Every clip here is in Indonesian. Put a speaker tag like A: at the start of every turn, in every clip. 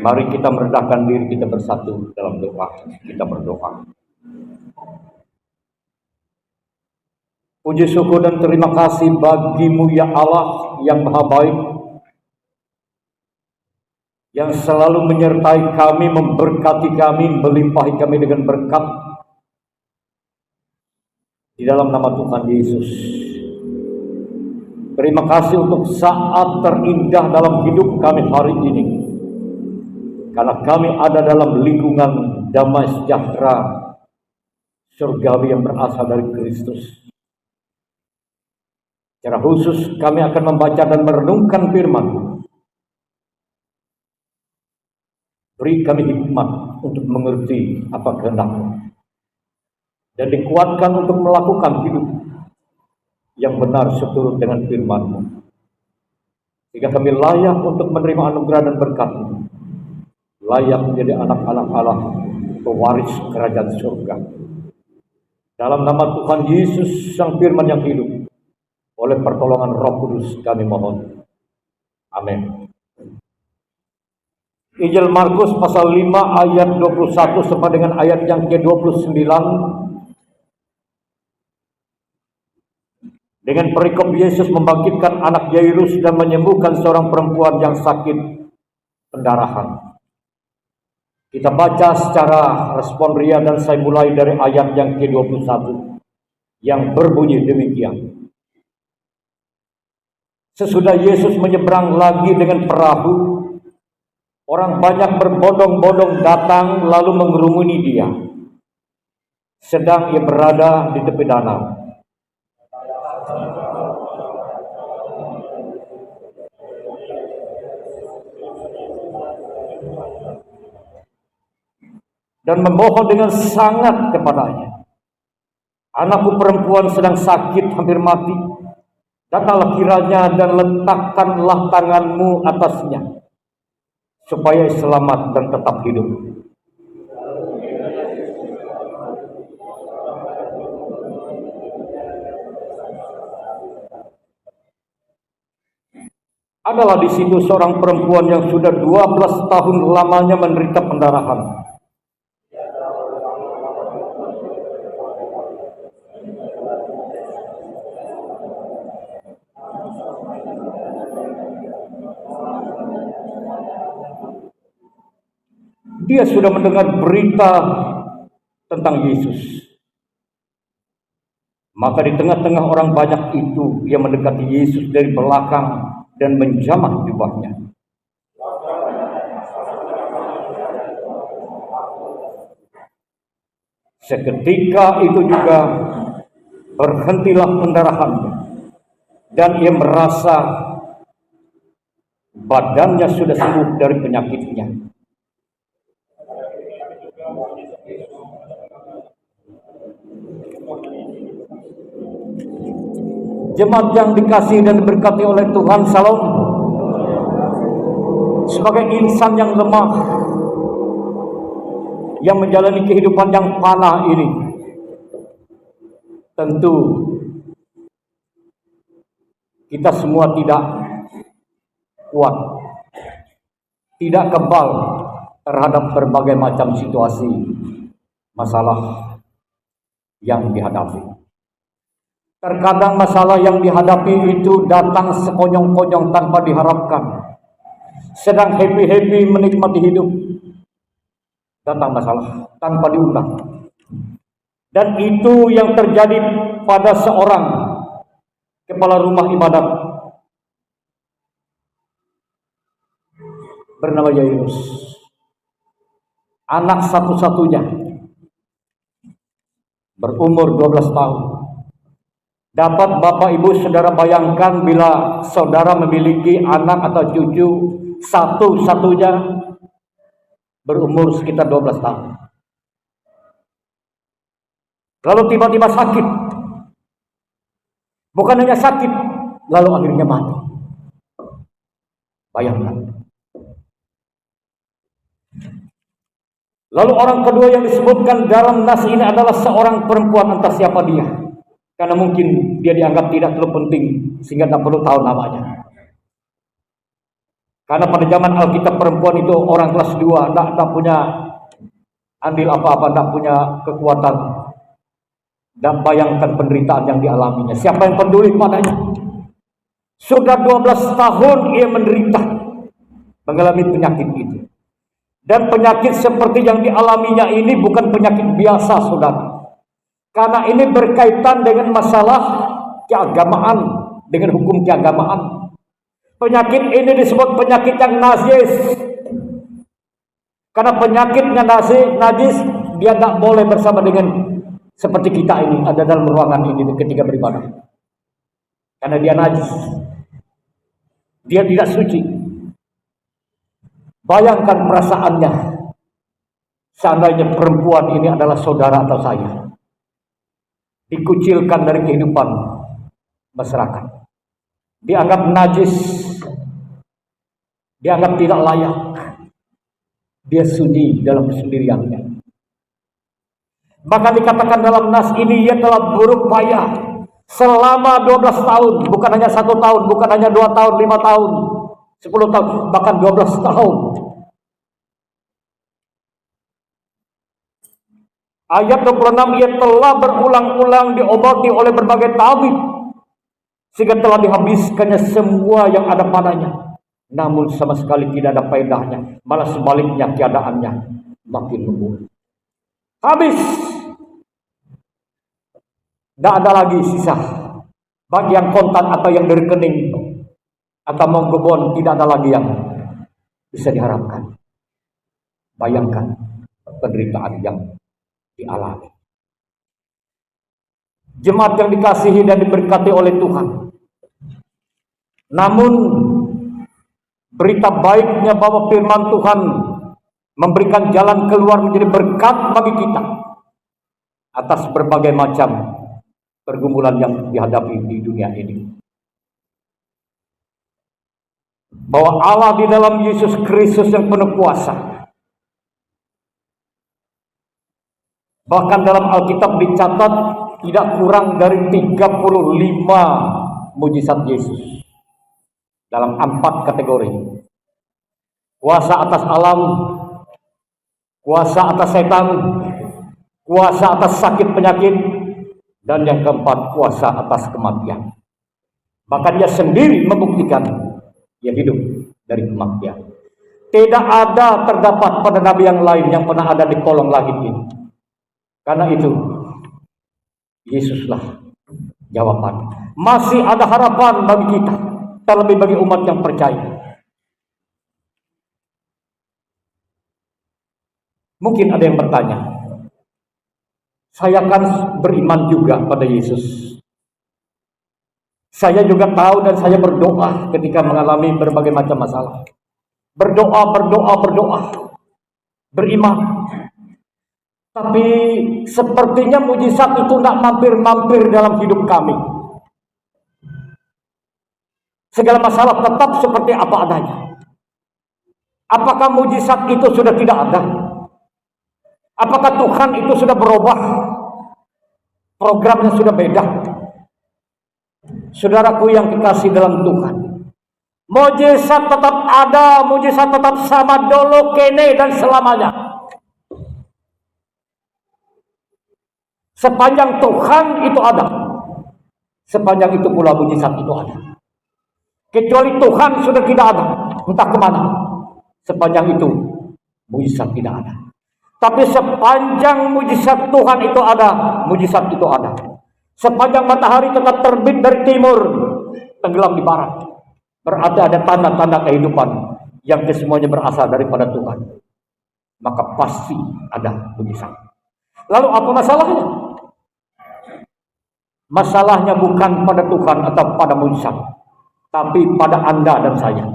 A: Mari kita merendahkan diri, kita bersatu dalam doa. Kita berdoa. Puji syukur dan terima kasih bagimu ya Allah yang maha baik, yang selalu menyertai kami, memberkati kami, melimpahi kami dengan berkat. Di dalam nama Tuhan Yesus. Terima kasih untuk saat terindah dalam hidup kami hari ini. Karena kami ada dalam lingkungan damai sejahtera surgawi yang berasal dari Kristus. Secara khusus kami akan membaca dan merenungkan firman-Mu. Beri kami hikmat untuk mengerti apa kehendak-Mu. Dan dikuatkan untuk melakukan hidup yang benar seturut dengan firman-Mu. Sehingga kami layak untuk menerima anugerah dan berkat-Mu. Layak menjadi anak-anak Allah, pewaris kerajaan surga. Dalam nama Tuhan Yesus, Sang Firman yang hidup, oleh pertolongan Roh Kudus kami mohon. Amin. Injil Markus pasal 5 ayat 21 sampai dengan ayat yang ke-29. Dengan perikop Yesus membangkitkan anak Yairus dan menyembuhkan seorang perempuan yang sakit pendarahan. Kita baca secara respon ria dan saya mulai dari ayat yang ke-21 yang berbunyi demikian. Sesudah Yesus menyeberang lagi dengan perahu, orang banyak berbondong-bondong datang lalu mengerumuni dia. Sedang ia berada di tepi danau. Dan memohon dengan sangat kepadanya. Anakku perempuan sedang sakit, hampir mati. Datanglah kiranya dan letakkanlah tanganmu atasnya, supaya selamat dan tetap hidup. Adalah di situ seorang perempuan yang sudah 12 tahun lamanya menderita pendarahan. Dia sudah mendengar berita tentang Yesus. Maka di tengah-tengah orang banyak itu, ia mendekati Yesus dari belakang dan menjamah jubahnya. Seketika itu juga berhentilah pendarahannya, dan ia merasa badannya sudah sembuh dari penyakitnya. Jemaat yang dikasihi dan diberkati oleh Tuhan, salam. Sebagai insan yang lemah, yang menjalani kehidupan yang panah ini, tentu kita semua tidak kuat, tidak kebal terhadap berbagai macam situasi, masalah yang dihadapi. Terkadang masalah yang dihadapi itu datang sekonyong-konyong tanpa diharapkan. Sedang happy-happy menikmati hidup, datang masalah tanpa diundang. Dan itu yang terjadi pada seorang kepala rumah ibadat bernama Yairus. Anak satu-satunya, berumur 12 tahun. Dapat Bapak Ibu Saudara bayangkan bila saudara memiliki anak atau cucu satu-satunya berumur sekitar 12 tahun. Lalu tiba-tiba sakit. Bukan hanya sakit, lalu akhirnya mati. Bayangkan. Lalu orang kedua yang disebutkan dalam nas ini adalah seorang perempuan, entah siapa dia. Karena mungkin dia dianggap tidak terlalu penting sehingga tak perlu tahu namanya. Karena pada zaman Alkitab perempuan itu orang kelas 2, tak punya andil apa-apa, tak punya kekuatan. Dan bayangkan penderitaan yang dialaminya. Siapa yang peduli padanya? Sudah 12 tahun ia menderita, mengalami penyakit itu. Dan penyakit seperti yang dialaminya ini bukan penyakit biasa, saudara. Karena ini berkaitan dengan masalah keagamaan, dengan hukum keagamaan. Penyakit ini disebut penyakit yang najis. Karena penyakitnya najis, dia tidak boleh bersama dengan seperti kita ini, ada dalam ruangan ini ketika beribadah. Karena dia najis. Dia tidak suci. Bayangkan perasaannya. Seandainya perempuan ini adalah saudara atau saya. Dikucilkan dari kehidupan masyarakat. Dianggap najis. Dianggap tidak layak. Dia sunyi dalam kesendiriannya. Bahkan dikatakan dalam nas ini ia telah berupaya selama 12 tahun. Bukan hanya 1 tahun, bukan hanya 2 tahun, 5 tahun, 10 tahun, bahkan 12 tahun. Ayat 26, ia telah berulang-ulang diobati oleh berbagai tabib, sehingga telah dihabiskannya semua yang ada padanya. Namun sama sekali tidak ada faedahnya, malah sebaliknya keadaannya makin memburuk. Habis. Tidak ada lagi sisa. Bagi yang kontan atau yang dari rekening atau monggobon, tidak ada lagi yang bisa diharapkan. Bayangkan penderitaan yang dialami. Jemaat yang dikasihi dan diberkati oleh Tuhan. Namun berita baiknya bahwa firman Tuhan memberikan jalan keluar menjadi berkat bagi kita atas berbagai macam pergumulan yang dihadapi di dunia ini. Bahwa Allah di dalam Yesus Kristus yang penuh kuasa. Bahkan dalam Alkitab dicatat tidak kurang dari 35 mujizat Yesus. Dalam 4 kategori. Kuasa atas alam, kuasa atas setan, kuasa atas sakit penyakit, dan yang keempat, kuasa atas kematian. Bahkan dia sendiri membuktikan dia hidup dari kematian. Tidak ada terdapat pada nabi yang lain yang pernah ada di kolong langit ini. Karena itu, Yesuslah jawaban. Masih ada harapan bagi kita, terlebih bagi umat yang percaya. Mungkin ada yang bertanya, saya kan beriman juga pada Yesus. Saya juga tahu dan saya berdoa ketika mengalami berbagai macam masalah. Berdoa. Beriman. Tapi sepertinya mujizat itu tidak mampir-mampir dalam hidup kami. Segala masalah tetap seperti apa adanya. Apakah mujizat itu sudah tidak ada? Apakah Tuhan itu sudah berubah? Programnya sudah beda. Saudaraku yang kekasih dalam Tuhan, mujizat tetap ada, mujizat tetap sama dulu, kene, dan selamanya. Sepanjang Tuhan itu ada, sepanjang itu pula mujizat itu ada. Kecuali Tuhan sudah tidak ada, entah kemana, sepanjang itu mujizat tidak ada. Tapi sepanjang mujizat Tuhan itu ada, mujizat itu ada. Sepanjang matahari tetap terbit dari timur, tenggelam di barat, berarti ada tanda-tanda kehidupan yang kesemuanya berasal daripada Tuhan. Maka pasti ada mujizat. Lalu apa masalahnya? Masalahnya bukan pada Tuhan atau pada mujizat, tapi pada Anda dan saya.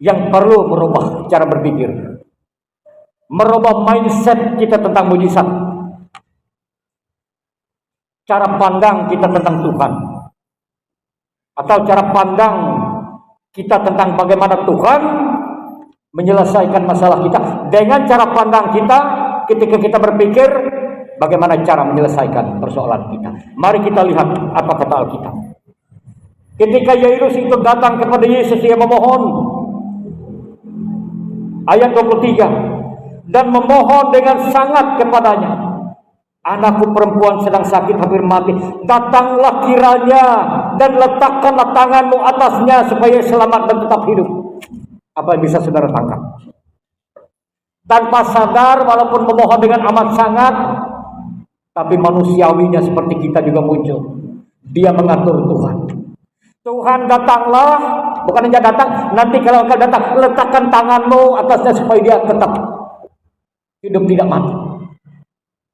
A: Yang perlu merubah cara berpikir, merubah mindset kita tentang mujizat, cara pandang kita tentang Tuhan, atau cara pandang kita tentang bagaimana Tuhan menyelesaikan masalah kita dengan cara pandang kita ketika kita berpikir bagaimana cara menyelesaikan persoalan kita. Mari kita lihat apa kata Alkitab. Ketika Yairus itu datang kepada Yesus, dia memohon. Ayat 23. Dan memohon dengan sangat kepadanya. Anakku perempuan sedang sakit, hampir mati. Datanglah kiranya dan letakkanlah tanganmu atasnya supaya selamat dan tetap hidup. Apa yang bisa saudara tangkap? Tanpa sadar, walaupun memohon dengan amat sangat, tapi manusiawinya seperti kita juga muncul. Dia mengatur Tuhan. Tuhan datanglah, bukan hanya datang, nanti kalau akan datang, letakkan tanganmu atasnya supaya dia tetap hidup, tidak mati.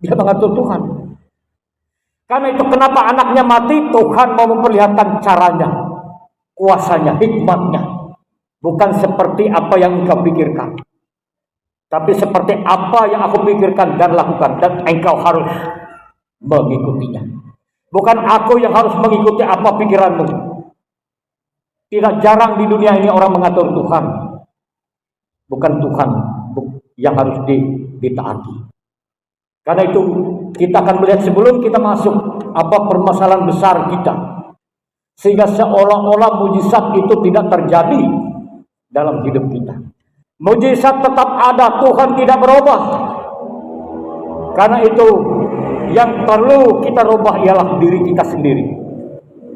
A: Dia mengatur Tuhan. Karena itu kenapa anaknya mati, Tuhan mau memperlihatkan caranya, kuasanya, hikmatnya. Bukan seperti apa yang engkau pikirkan, tapi seperti apa yang aku pikirkan dan lakukan, dan engkau harus mengikutinya. Bukan aku yang harus mengikuti apa pikiranmu. Tidak jarang di dunia ini orang mengatur Tuhan. Bukan Tuhan yang harus ditaati. Karena itu kita akan melihat sebelum kita masuk apa permasalahan besar kita. Sehingga seolah-olah mujizat itu tidak terjadi dalam hidup kita. Mujizat tetap ada, Tuhan tidak berubah. Karena itu yang perlu kita rubah ialah diri kita sendiri.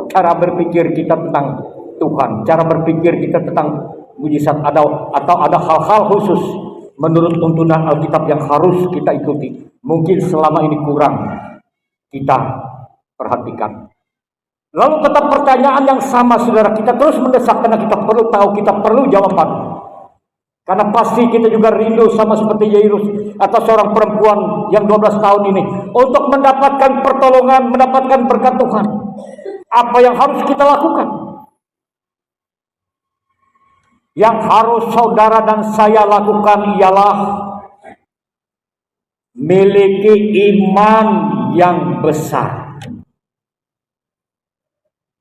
A: Cara berpikir kita tentang Tuhan, cara berpikir kita tentang mujizat atau ada hal-hal khusus menurut tuntunan Alkitab yang harus kita ikuti. Mungkin selama ini kurang kita perhatikan. Lalu tetap pertanyaan yang sama, saudara, kita terus mendesak karena kita perlu tahu, kita perlu jawaban. Karena pasti kita juga rindu sama seperti Yairus atau seorang perempuan yang 12 tahun ini untuk mendapatkan pertolongan, mendapatkan berkat Tuhan. Apa yang harus kita lakukan? Yang harus saudara dan saya lakukan ialah miliki iman yang besar.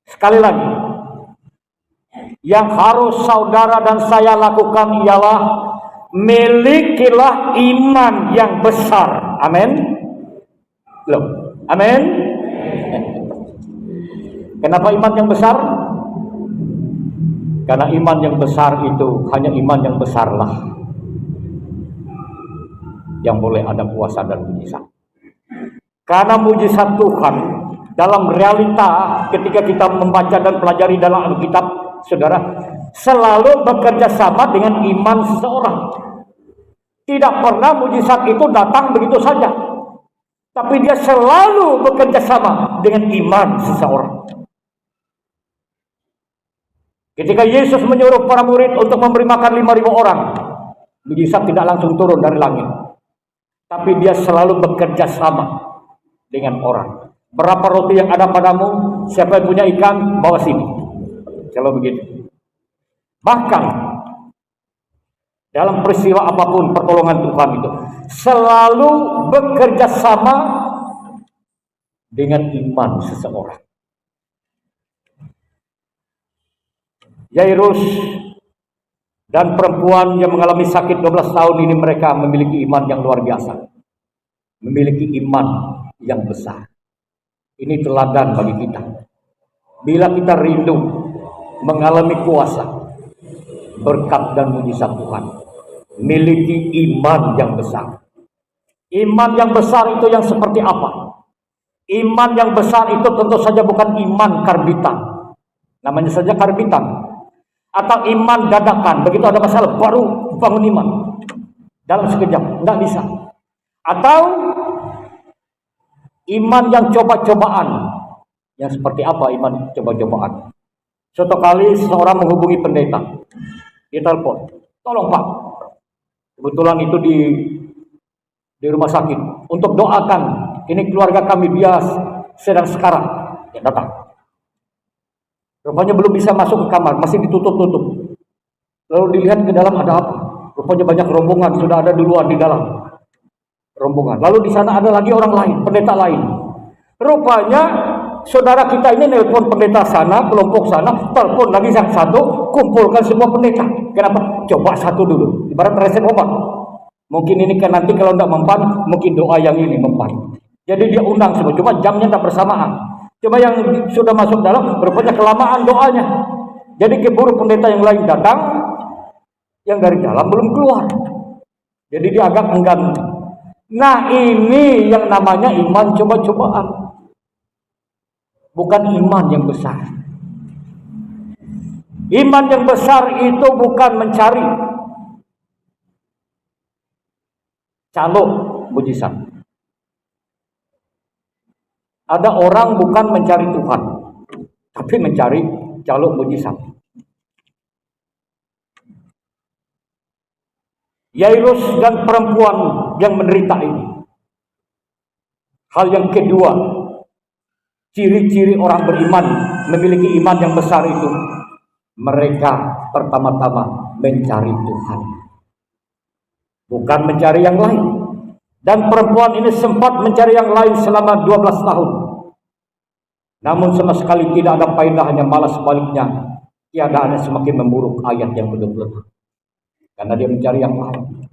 A: Sekali lagi, yang harus saudara dan saya lakukan ialah milikilah iman yang besar. Amin. Loh, amin. Kenapa iman yang besar? Karena iman yang besar itu hanya iman yang besarlah yang boleh ada kuasa dan mujizat. Karena mujizat Tuhan dalam realita ketika kita membaca dan pelajari dalam Alkitab, saudara, selalu bekerja sama dengan iman seseorang. Tidak pernah mujizat itu datang begitu saja, tapi dia selalu bekerja sama dengan iman seseorang. Ketika Yesus menyuruh para murid untuk memberi makan 5.000 orang, mujizat tidak langsung turun dari langit, tapi dia selalu bekerja sama dengan orang. Berapa roti yang ada padamu? Siapa yang punya ikan, bawa sini. Kalau begitu. Bahkan dalam peristiwa apapun, pertolongan Tuhan itu selalu bekerja sama dengan iman seseorang. Yairus dan perempuan yang mengalami sakit 12 tahun ini, mereka memiliki iman yang luar biasa. Memiliki iman yang besar. Ini teladan bagi kita. Bila kita rindu mengalami kuasa, berkat dan mujizat Tuhan, miliki iman yang besar. Iman yang besar itu yang seperti apa? Iman yang besar itu tentu saja bukan iman karbitan. Namanya saja karbitan. Atau iman dadakan, begitu ada masalah baru bangun iman dalam sekejap, nggak bisa. Atau iman yang coba-cobaan. Yang seperti apa iman coba-cobaan? Suatu kali seorang menghubungi pendeta, dia telepon, tolong Pak, kebetulan itu di rumah sakit, untuk doakan, ini keluarga kami dia sedang sekarat. Ya, datang. Rupanya belum bisa masuk ke kamar, masih ditutup-tutup. Lalu dilihat ke dalam ada apa? Rupanya banyak rombongan sudah ada duluan di dalam rombongan. Lalu di sana ada lagi orang lain, pendeta lain. Rupanya saudara kita ini nelpon pendeta sana, kelompok sana, telepon lagi yang satu, kumpulkan semua pendeta. Kenapa? Coba satu dulu, ibarat resep obat. Mungkin ini kan nanti kalau tidak mempan, mungkin doa yang ini mempan. Jadi dia undang semua, cuma jamnya tidak bersamaan. Cuma yang sudah masuk dalam rupanya kelamaan doanya. Jadi keburu pendeta yang lain datang, yang dari dalam belum keluar. Jadi dia agak enggan. Nah, ini yang namanya iman coba-cobaan. Bukan iman yang besar. Iman yang besar itu bukan mencari calon mujizat. Ada orang bukan mencari Tuhan, tapi mencari calon mujizat. Yairus dan perempuan yang menderita ini. Hal yang kedua, ciri-ciri orang beriman memiliki iman yang besar itu, mereka pertama-tama mencari Tuhan, bukan mencari yang lain. Dan perempuan ini sempat mencari yang lain selama 12 tahun. Namun sama sekali tidak ada faedahnya, malah sebaliknya keadaannya semakin memburuk. Ayat yang ke-26. Karena dia mencari yang lain.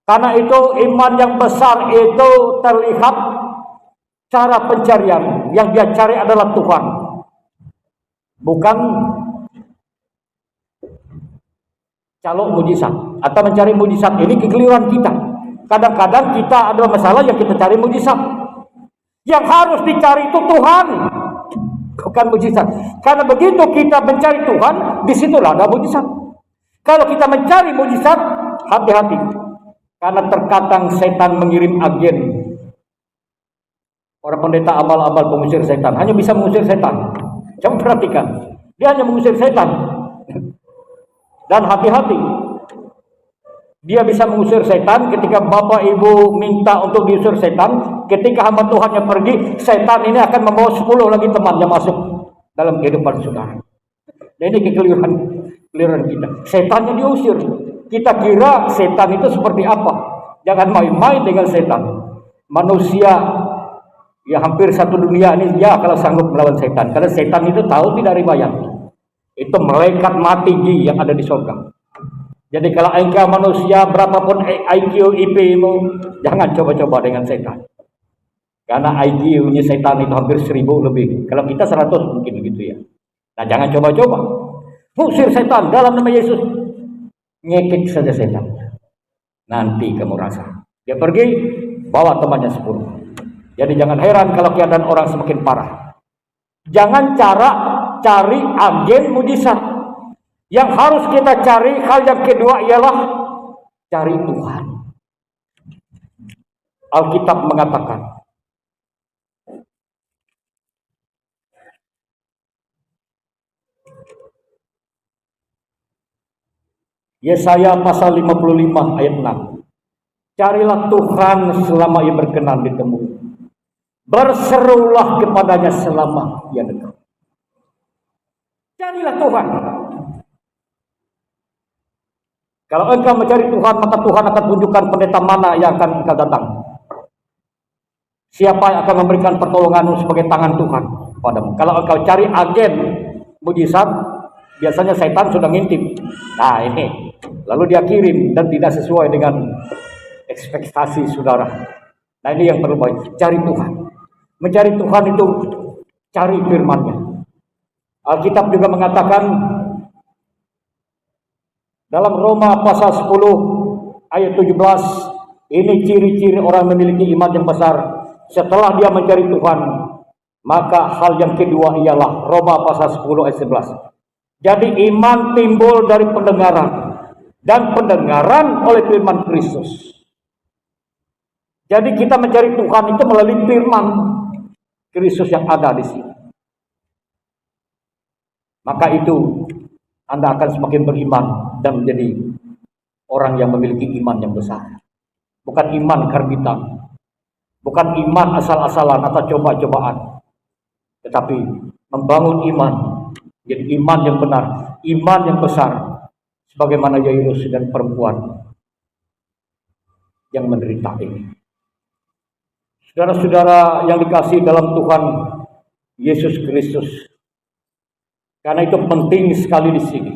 A: Karena itu iman yang besar itu terlihat cara pencarian. Yang dia cari adalah Tuhan, bukan calon mujizat. Atau mencari mujizat ini kekeliruan kita. Kadang-kadang kita ada masalah yang kita cari mujizat. Yang harus dicari itu Tuhan, bukan mujizat. Karena begitu kita mencari Tuhan, disitulah ada mujizat. Kalau kita mencari mujizat, hati-hati. Karena terkadang setan mengirim agen. Orang pendeta abal-abal pengusir setan, hanya bisa mengusir setan. Coba perhatikan, dia hanya mengusir setan. Dan hati-hati, dia bisa mengusir setan ketika bapak ibu minta untuk diusir setan. Ketika hamba Tuhan yang pergi, setan ini akan membawa 10 lagi teman yang masuk dalam kehidupan saudara. Dan ini kekeliruan kita. Setannya diusir. Kita kira setan itu seperti apa? Jangan main-main dengan setan. Manusia ya hampir satu dunia ini ya kalau sanggup melawan setan. Karena setan itu tahu tidak riwayat. Itu malaikat mati yang ada di surga. Jadi kalau engkau manusia berapapun IQ IP-mu, jangan coba-coba dengan setan. Karena IQ-nya setan itu hampir 1000 lebih. Kalau kita 100 mungkin begitu ya. Nah, jangan coba-coba. Usir setan dalam nama Yesus. Ngekek saja setan. Nanti kamu rasa. Dia pergi, bawa temannya 10. Jadi jangan heran kalau keadaan orang semakin parah. Jangan cari agen mujizat. Yang harus kita cari, hal yang kedua ialah cari Tuhan. Alkitab mengatakan, Yesaya pasal 55 ayat 6. Carilah Tuhan selama ia berkenan ditemui. Berserulah kepadanya selama ia dekat. Carilah Tuhan. Kalau engkau mencari Tuhan, maka Tuhan akan tunjukkan pendeta mana yang akan engkau datang. Siapa yang akan memberikan pertolonganmu sebagai tangan Tuhan padamu. Kalau engkau cari agen mujizat, biasanya setan sudah ngintip. Nah ini, lalu dia kirim dan tidak sesuai dengan ekspektasi saudara. Nah ini yang perlu baik. Cari Tuhan. Mencari Tuhan itu cari firman-Nya. Alkitab juga mengatakan dalam Roma pasal 10 ayat 17, ini ciri-ciri orang memiliki iman yang besar. Setelah dia mencari Tuhan, maka hal yang kedua ialah Roma pasal 10 ayat 11. Jadi iman timbul dari pendengaran, dan pendengaran oleh firman Kristus. Jadi kita mencari Tuhan itu melalui firman Kristus yang ada di sini. Maka itu Anda akan semakin beriman dan menjadi orang yang memiliki iman yang besar. Bukan iman karbitan, bukan iman asal-asalan atau coba-cobaan, tetapi membangun iman, jadi iman yang benar, iman yang besar, sebagaimana Yairus dan perempuan yang menderita ini. Saudara-saudara yang dikasihi dalam Tuhan Yesus Kristus, karena itu penting sekali di sini.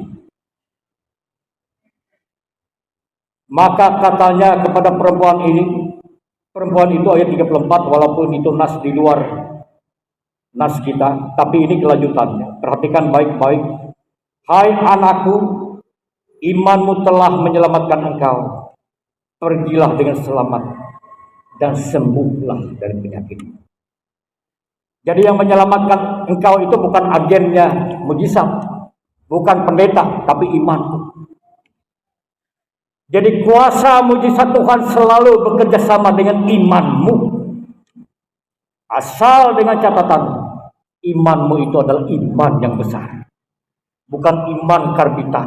A: Maka katanya kepada perempuan itu ayat 34, walaupun itu nas di luar nas kita, tapi ini kelanjutannya. Perhatikan baik-baik. Hai anakku, imanmu telah menyelamatkan engkau. Pergilah dengan selamat dan sembuhlah dari penyakit. Jadi yang menyelamatkan engkau itu bukan agennya mujizat, bukan pendeta, tapi iman. Jadi kuasa mujizat Tuhan selalu bekerja sama dengan imanmu. Asal dengan catatan, imanmu itu adalah iman yang besar. Bukan iman karbitan.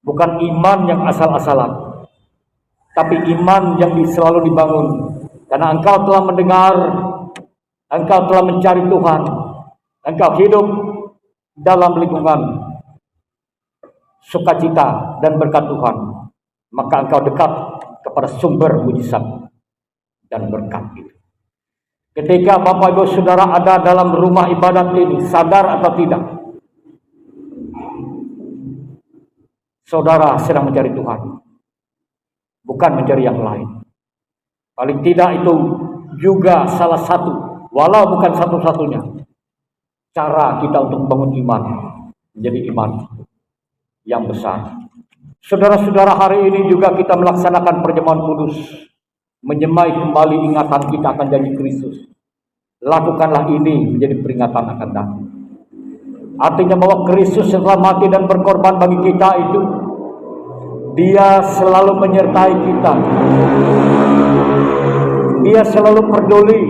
A: Bukan iman yang asal-asalan. Tapi iman yang selalu dibangun. Karena engkau telah mendengar, engkau telah mencari Tuhan, engkau hidup dalam lingkungan sukacita dan berkat Tuhan, maka engkau dekat kepada sumber mujizat dan berkat itu. Ketika Bapak Ibu Saudara ada dalam rumah ibadat ini, sadar atau tidak, saudara sedang mencari Tuhan, bukan mencari yang lain. Paling tidak itu juga salah satu, walau bukan satu-satunya, cara kita untuk membangun iman menjadi iman yang besar. Saudara-saudara, hari ini juga kita melaksanakan perjamuan kudus, menyemai kembali ingatan kita akan janji Kristus. Lakukanlah ini menjadi peringatan akan datang. Artinya bahwa Kristus setelah mati dan berkorban bagi kita itu, Dia selalu menyertai kita. Dia selalu peduli.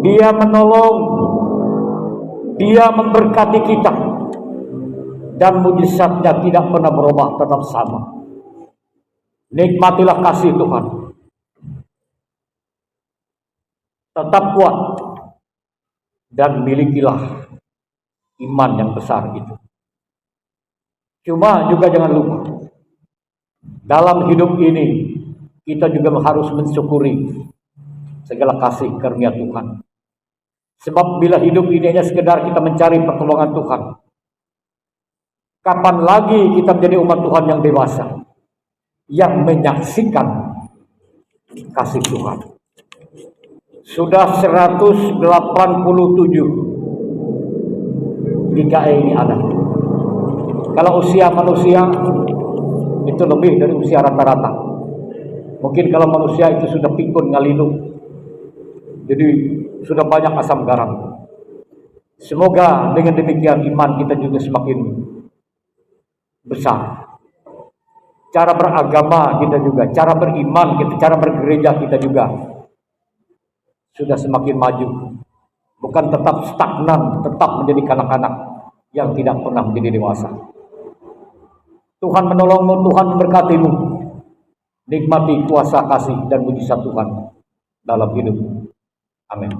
A: Dia menolong. Dia memberkati kita. Dan mujizatnya tidak pernah berubah, tetap sama. Nikmatilah kasih Tuhan. Tetap kuat. Dan milikilah iman yang besar itu. Cuma juga jangan lupa, dalam hidup ini kita juga harus mensyukuri segala kasih karunia Tuhan. Sebab bila hidup ini hanya sekedar kita mencari pertolongan Tuhan, kapan lagi kita menjadi umat Tuhan yang dewasa, yang menyaksikan kasih Tuhan? Sudah 187 GKE ini ada. Kalau usia manusia itu lebih dari usia rata-rata. Mungkin kalau manusia itu sudah pikun ngalindung, jadi sudah banyak asam garam. Semoga dengan demikian iman kita juga semakin besar. Cara beragama kita juga, cara beriman kita, cara bergereja kita juga sudah semakin maju. Bukan tetap stagnan, tetap menjadi kanak-kanak yang tidak pernah menjadi dewasa. Tuhan menolongmu, Tuhan memberkatimu. Nikmati kuasa kasih dan mujizat Tuhan dalam hidupmu. Amin.